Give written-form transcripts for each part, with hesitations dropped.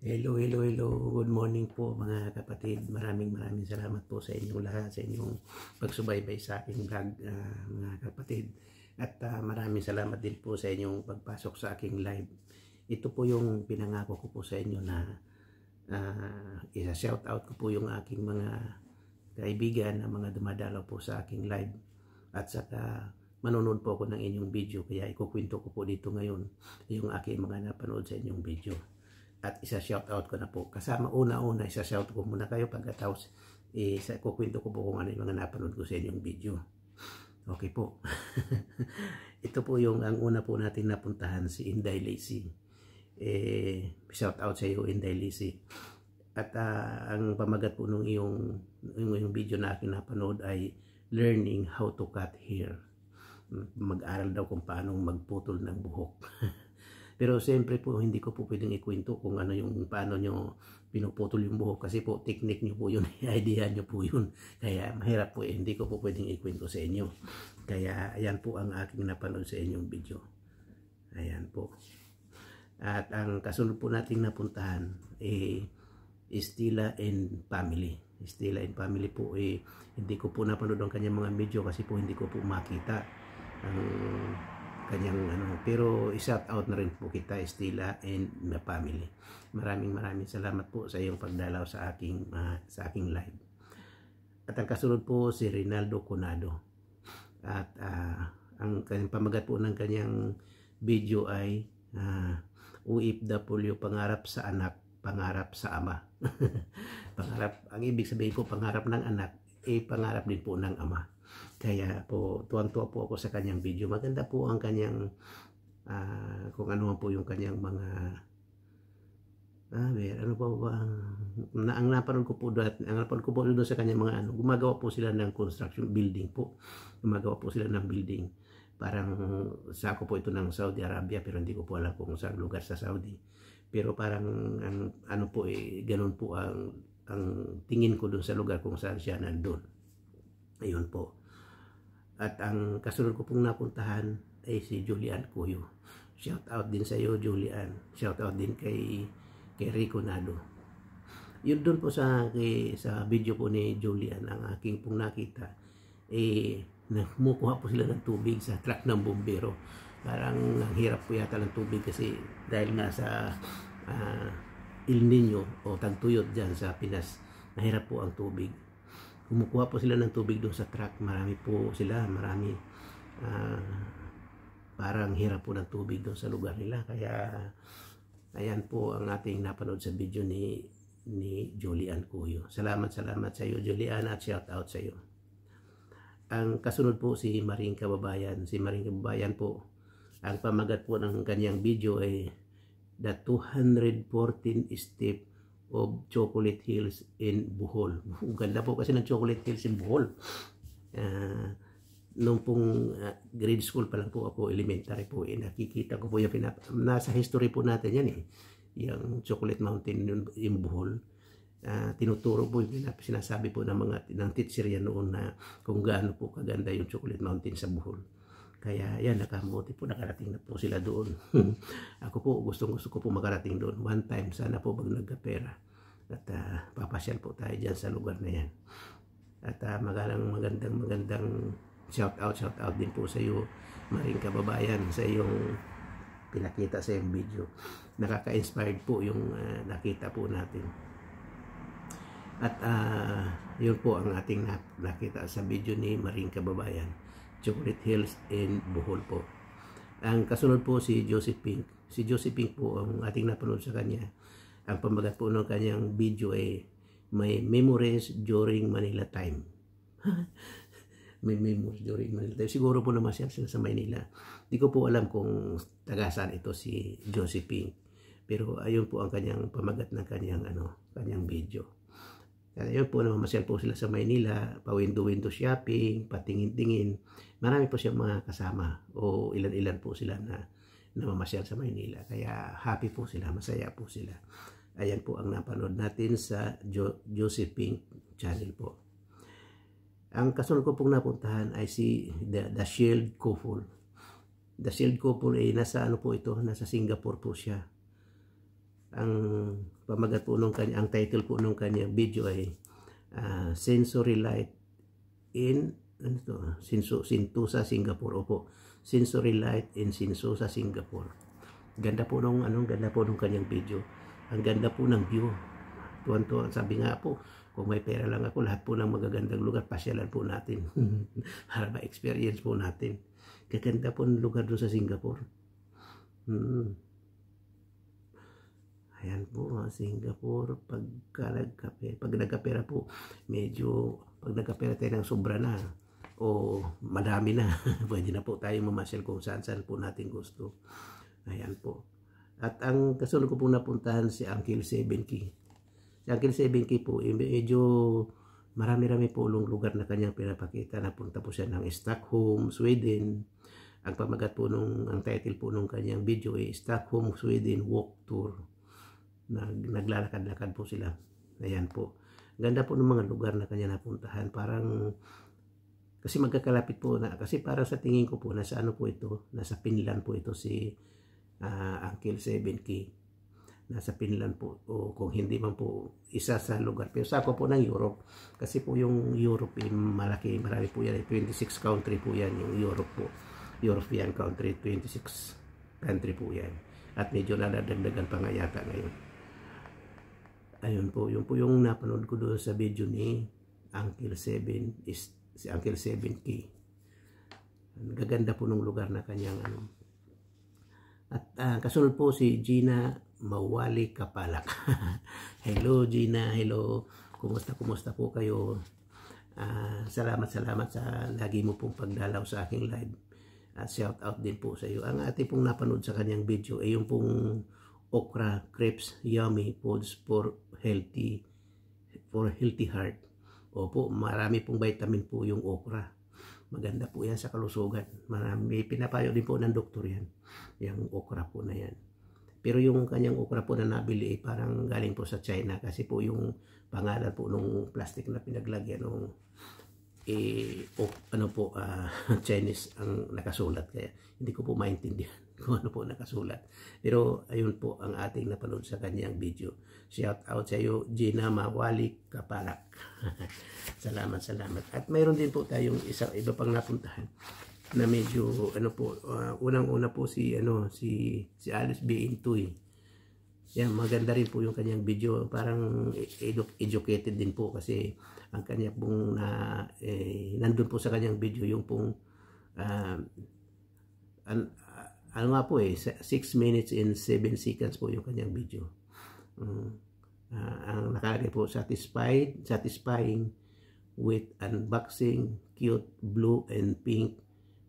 Hello, hello, hello. Good morning po mga kapatid. Maraming salamat po sa inyong lahat, sa inyong pagsubaybay sa aking vlog, mga kapatid. At maraming salamat din po sa inyong pagpasok sa aking live. Ito po yung pinangako ko po sa inyo na isa-shout out ko po yung aking mga kaibigan na mga dumadalaw po sa aking live. At saka manonood po ako ng inyong video, kaya ikukwento ko po dito ngayon yung aking mga napanood sa inyong video. At isa-shoutout ko na po. Kasama una-una, isa-shout ko muna kayo pagkatapos kukwento ko po kung ano yung mga napanood ko sa inyong video. Okay po. Ito po yung ang una po natin napuntahan, si Inday Lacy. Shoutout sa iyo, Inday Lacy. At ang pamagat po nung yung video na akin napanood ay Learning How to Cut Hair. Mag-aral daw kung paano magputol ng buhok. Pero siyempre po hindi ko po pwedeng ikwento kung ano yung paano nyo pinuputol yung buhok, kasi po technique nyo po yun, idea nyo po yun. Kaya mahirap po hindi ko po pwedeng ikwento sa inyo. Kaya ayan po ang aking napanood sa inyong video. Ayan po. At ang kasunod po nating napuntahan Estila and Family. Estila and Family po hindi ko po napanood ang kanyang mga video kasi po hindi ko po makita ang kanyang pero i-shout out na rin po kita, Estila and the Family. Maraming salamat po sa iyong pagdalaw sa aking live. At ang kasunod po si Rinaldo Conado. At ang pamagat po ng kanyang video ay OFW, pangarap sa anak, pangarap sa ama. Pangarap, ang ibig sabihin po pangarap ng anak, pangarap din po ng ama. Kaya po tuwang-tuwa po ako sa kanyang video. Maganda po ang kanyang kung ano po yung kanyang mga ano po ba ang napanood ko po doon sa kanyang mga gumagawa po sila ng construction building po. Gumagawa po sila ng building. Parang sako po ito ng Saudi Arabia, pero hindi ko po alam kung saan lugar sa Saudi. Pero parang ano po ganun po ang tingin ko doon sa lugar kung saan siya nandun. Ayun po. At ang kasunod ko pong napuntahan ay si Julian Cuyo. Shout out din sa iyo, Julian. Shout out din kay Rico Nado. Yun doon po sa video po ni Julian, ang aking pong nakita kumukuha po sila ng tubig sa truck ng bumbero. Parang ang hirap po yata ng tubig kasi dahil nga sa El Nino o tagtuyot dyan sa Pinas, mahirap po ang tubig. Kumukuha po sila ng tubig doon sa truck. Marami po sila, parang hirap po ng tubig doon sa lugar nila. Kaya ayan po ang ating napanood sa video ni Julian Cuyo. Salamat sa iyo, Julian, at shout out sa iyo. Ang kasunod po si Maring Kababayan. Si Maring Kababayan po, ang pamagat po ng kanyang video ay The 214 Step of Chocolate Hills in Bohol. Ganda po kasi ng Chocolate Hills in Bohol. Nung pong grade school pa lang po ako, elementary po, nakikita ko po yung nasa history po natin yan yung Chocolate Mountain in Bohol. Tinuturo po yung sinasabi po ng teacher yan noon na kung gaano po kaganda yung Chocolate Mountain sa Bohol. Kaya yan, nakamuti po, nakarating na po sila doon. Ako po, gusto ko po makarating doon. One time, sana po pag nagkapera. At papasyal po tayo dyan sa lugar na yan. At magandang shout out din po sa iyo, Maring Kababayan, sa iyong pinakita sa iyong video. Nakaka-inspired po yung nakita po natin. At yun po ang ating nakita sa video ni Maring Kababayan. Chocolate Hills in Bohol po. Ang kasunod po si Joseph Pink. Si Joseph Pink po ang ating napanood sa kanya. Ang pamagat po ng kanyang video ay may memories during Manila time. May memories during Manila time. Siguro po naman siya sa Manila. Di ko po alam kung taga-saan ito si Joseph Pink. Pero ayun po ang kanyang pamagat ng kanyang video. Ayun po, namamasyal po sila sa Maynila, pa-window-window shopping, patingin-tingin. Marami po siyang mga kasama o ilan-ilan po sila na namamasyal sa Maynila. Kaya happy po sila, masaya po sila. Ayan po ang napanood natin sa Joseph Pink channel po. Ang kasunod ko pong napuntahan ay si The Shield Couple. The Shield Couple ay nasa po ito, nasa Singapore po siya. Ang pamagat po nung kanya, ang title po nung kanyang video ay Sensory Light in Sentosa, Singapore. Opo, Sensory Light in Sentosa, Singapore. Ganda po nung ganda po nung kanyang video. Ang ganda po ng view. Tuwan-tuwa, sabi nga po, kung may pera lang ako, lahat po ng magagandang lugar, pasyalan po natin. Para ma-experience po natin. Kaganda po ng lugar doon sa Singapore. Ayan po, Singapore, pag nagkapera po, medyo, pag nagkapera tayo ng sobra na, o madami na, pwede na po tayo mamasyal kung saan-saan po natin gusto. Ayan po. At ang kasunod ko po napuntahan si Uncle 7K. Si Uncle 7K po, medyo marami-rami po lugar na kanyang pinapakita. Napunta po siya ng Stockholm, Sweden. Ang pamagat po ang title po nung kanyang video ay Stockholm, Sweden Walk Tour. Naglalakad-lakad po sila. Ayan po. Ganda po ng mga lugar na kanya napuntahan. Parang, kasi magkakalapit po na, kasi parang sa tingin ko po, nasa ano po ito, nasa Finland po ito si Uncle 7K. Nasa Finland po, o kung hindi man po isa sa lugar. Pero sa ako po ng Europe, kasi po yung Europe malaki, marami po yan, 26 country po yan, yung Europe po. European country, 26 country po yan. At medyo nadadagdagan pa nga yata ngayon. Ayun po, yun po yung napanood ko doon sa video ni Uncle 7, si Uncle 7K. Gaganda po ng lugar na kanyang At kasunod po si Gina Mawali Kapalak. Hello Gina, hello. Kumusta po kayo? Salamat sa lagi mo pong pagdalaw sa aking live. At shout out din po sa iyo. Ang ating pong napanood sa kanyang video ay yung pong okra crepes yummy foods for healthy heart. Opo, marami pong vitamin po yung okra. Maganda po yan sa kalusugan. May pinapayo din po ng doktor yan. Yung okra po na yan. Pero yung kanyang okra po na nabili parang galing po sa China kasi po yung pangalan po nung plastic na pinaglagyan nung Chinese ang nakasulat, kaya hindi ko po maintindihan kung ano po nakasulat. Pero ayun po ang ating napanood sa kanyang video. Shout out sa iyo Gina Mawali Kapalak. Salamat. At mayroon din po tayong iba pang napuntahan na medyo unang-una po si Alice B. Intoy. Yan, maganda rin po yung kanyang video, parang educated din po kasi ang kanya pong nandun po sa kanyang video yung pong ano nga po 6 minutes and 7 seconds po yung kanyang video. Ang nakalagay po, satisfying with unboxing cute blue and pink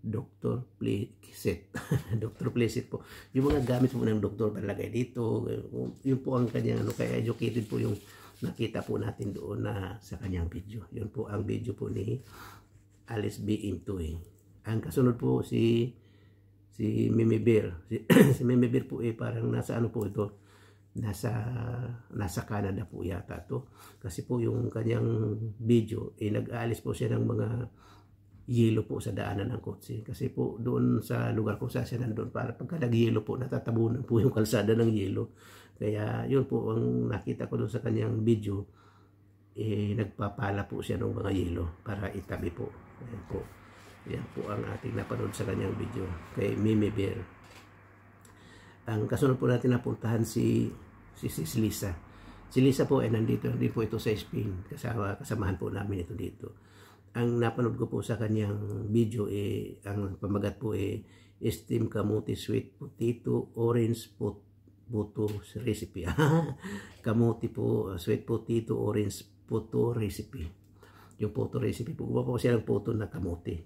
Dr. Playset. Dr. Playset po. Yung mga gamit po ng doktor palagay dito. Yun po ang kanyang kaya educated po yung nakita po natin doon na sa kanyang video. Yun po ang video po ni Alice B. Intoy. Ang kasunod po si Mimi Bear. Si Mimi Bear po parang nasa po ito. Nasa Canada po yata to. Kasi po yung kanyang video nag-aalis po siya ng mga yelo po sa daanan ng kotse. Kasi po doon sa lugar ko siya nandun para pagka nag-yelo po natatabunan po yung kalsada ng yelo. Kaya yun po ang nakita ko doon sa kanyang video. Nagpapala po siya ng mga yelo para itabi po. Ayan po. Yan po ang ating napanood sa kanyang video kay Mimi Bear. Ang kasunod po natin napuntahan si Lisa. Si Lisa po nandito din po ito sa Spain. Kasamahan po namin ito dito. Ang napanood ko po sa kanyang video ang pamagat po steamed kamuti sweet potato orange puto recipe. Kamuti po sweet potato orange puto recipe. Yung puto recipe po, gumawa po siya ng puto na kamuti.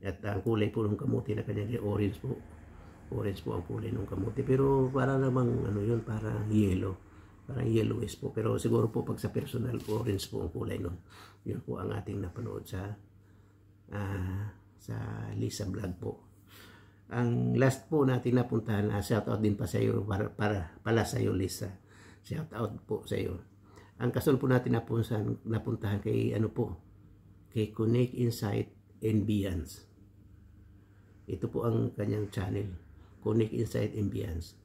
At ang kulay po ng kamuti na kanyang orange po. Orange po ang kulay ng kamuti. Pero para namang yun, parang yellow. Parang yellowish po. Pero siguro po pag sa personal, orange po ang kulay nun. Yun po ang ating napanood sa Lisa Vlog po. Ang last po natin napuntahan, shout out din pa sa iyo pala sa iyo Lisa. Shout out po sa iyo. Ang kasunod po natin napuntahan kay kay Connect Insight and Beyonds. Ito po ang kanyang channel. Connect Insight and Beyonds.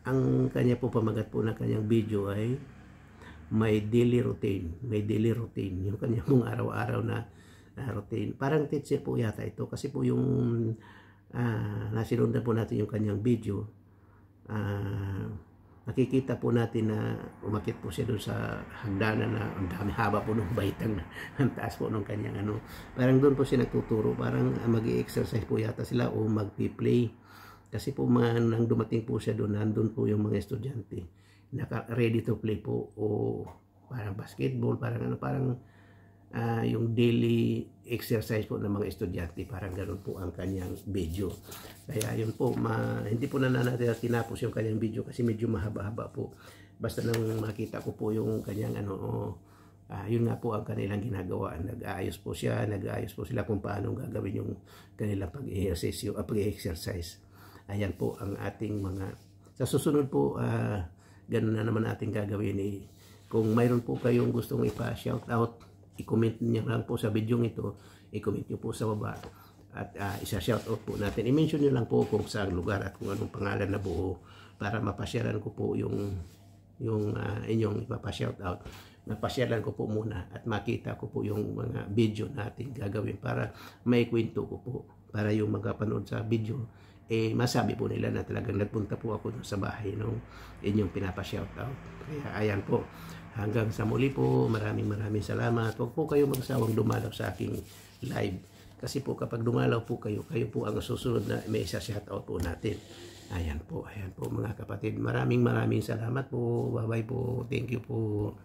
ang kanya po pamagat po ng kanyang video ay may daily routine. May daily routine. Yung kanya pong araw-araw na routine. Parang teacher po yata ito kasi po yung nasinundan po natin yung kanyang video. Nakikita po natin na umakit po siya doon sa hagdanan na ang dami haba po ng baitang ang taas po ng kanyang ano. Parang doon po siya nagtuturo. Parang mag-i-exercise po yata sila o mag-play. Kasi po nang dumating po siya doon, nandun po yung mga estudyante. Ready to play po o parang basketball, parang yung daily exercise po ng mga estudyante, parang ganoon po ang kanyang video. Kaya yun po, hindi po na natin tinapos yung kanyang video kasi medyo mahaba-haba po. Basta nang makita ko po yung kanyang yun nga po ang kanilang ginagawa. Nag-aayos po sila kung paano gagawin yung kanilang pag-exercise. Ayan po ang ating sa susunod po, ganun na naman natin gagawin. Kung mayroon po kayong gustong ipa-shoutout, i-comment niyo lang po sa video ito, i-comment niyo po sa baba at isa-shoutout po natin. I-mention niyo lang po kung saan lugar at kung anong pangalan na buo para mapasyaran ko po yung inyong ipapa-shoutout. Mapasyaran ko po muna at makita ko po yung mga video natin gagawin para may kwento ko po, para yung magkapanood sa video masabi po nila na talagang nagpunta po ako sa bahay ng inyong pinapa-shoutout. Kaya ayan po, hanggang sa muli po, maraming salamat. Huwag po kayo magsawang dumalaw sa aking live. Kasi po kapag dumalaw po kayo po ang susunod na may isa-shoutout po natin. Ayan po mga kapatid. Maraming salamat po. Bye-bye po. Thank you po.